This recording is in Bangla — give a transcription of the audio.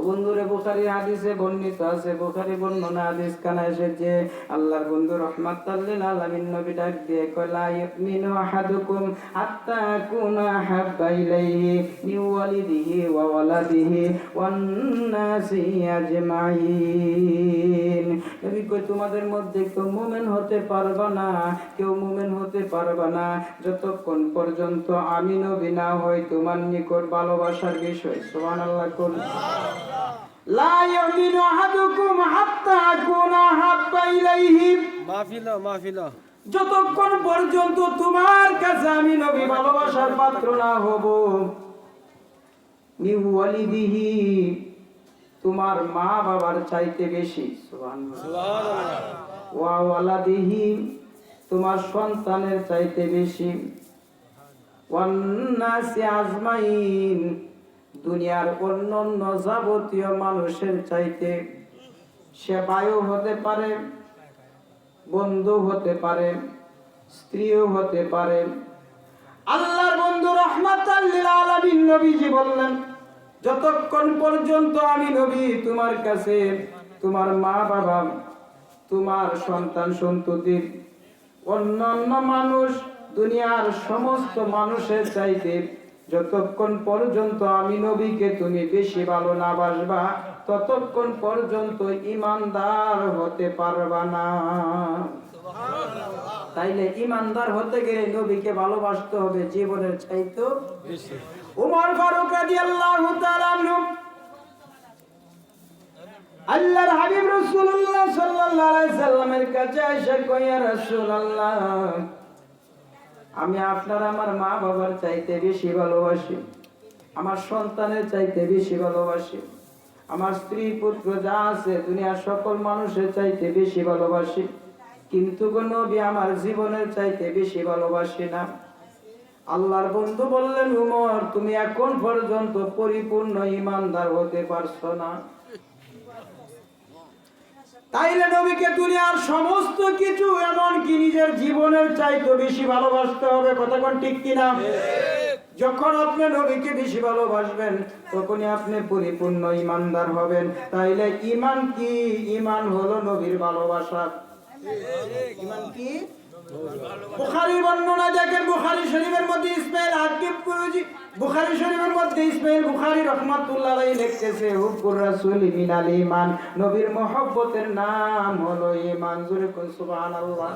বন্ধুরে বুখারী হাদিসে বর্ণিত আছে, বুখারী বর্ণনা হাদিস কানা এসেছে, আল্লাহর বন্ধু রাহমাতাল লিল আলামিন নবী ডাক দিয়ে কয় লা ইউমিনু আহাদুকুম হাত্তা কুনা হাব্বা ইলাইহি মিন ওয়ালিদিহি ওয়া ওয়ালাদিহি ওয়ান নাসি আজমাইন। নবী কয় তোমাদের মধ্যে কেউ মুমিন হতে পারবে না, কেউ মুমিন হতে পারবে না যতক্ষণ পর্যন্ত আমি নবী না হই তোমার নিকট ভালোবাসার বিষয়। সুবহানাল্লাহ। কোন লা ইউমিনু আহাদুকুম হাত্তা আকুনা হাব্বা ইলাইহি মাহফিলা যতক্ষণ পর্যন্ত তোমার কাছে আমি নবী ভালোবাসার পাত্র না হব, মিন ওয়ালিদিহি তোমার মা বাবার চাইতে বেশি, সুবহানাল্লাহ, ওয়া ওয়ালাদিহি তোমার সন্তানের চাইতে বেশি, ওয়ান নাসি আজমাইন দুনিয়ার অন্যান্য যাবতীয় মানুষের চাইতে। সে ভাইও হতে পারে, বন্ধু হতে পারে, স্ত্রীও হতে পারে। আল্লাহর বন্ধু রাহমাতাল লিল আলামিন নবীজি বললেন যতক্ষণ পর্যন্ত আমি নবী তোমার কাছে তোমার মা বাবা, তোমার সন্তান সন্ততি, অন্যান্য মানুষ, দুনিয়ার সমস্ত মানুষের চাইতে যতক্ষণ পর্যন্ত আমি নবীকে তুমি বেশি ভালো না বাসবা ততক্ষণ পর্যন্ত ঈমানদার হতে পারবা না। তাইলে ঈমানদার হতে গেলে নবীকে ভালোবাসতে হবে জীবনের চাইতেও বেশি। ওমর ফারুক রাদিয়াল্লাহু তাআলা আনহু আল্লাহর হাবিব রাসূলুল্লাহ সাল্লাল্লাহু আলাইহি সাল্লামের কাছে এসে কয়, ইয়া রাসূলুল্লাহ, আমি আপনার আমার মা বাবার চাইতে বেশি ভালোবাসি, আমার সন্তানের চাইতে বেশি ভালোবাসি, আমার স্ত্রী পুত্র যা আছে দুনিয়ার সকল মানুষের চাইতে বেশি ভালোবাসি, কিন্তু গো নবী আমার জীবনের চাইতে বেশি ভালোবাসি না। আল্লাহর বন্ধু বললেন, উমর তুমি এখন পর্যন্ত পরিপূর্ণ ঈমানদার হতে পারছো না। তাইলে নবীকে দুনিয়ার সমস্ত কিছু এমনকি নিজের জীবনের চাইতে বেশি ভালোবাসতে হবে। কথা কোন ঠিক কিনা? যখন আপনি নবীকে বেশি ভালোবাসবেন তখনই আপনি পরিপূর্ণ ঈমানদার হবেন। তাইলে ঈমান কি? ঈমান হলো নবীর ভালোবাসা। ঈমান কি? বুখারী বর্ণনা দেখেন, বুখারী শরীফের মধ্যে ইসমাইল হাকিম কুরুজি, বুখারী শরীফের মধ্যে ইসমাইল বুখারী রাহমাতুল্লাহ আলাইহি লিখতেছে, হুব্বুর রাসূল মিনাল ঈমান, নবীর মহব্বতের নাম হলো ঈমান। জোরে কোন সুবহানাল্লাহ।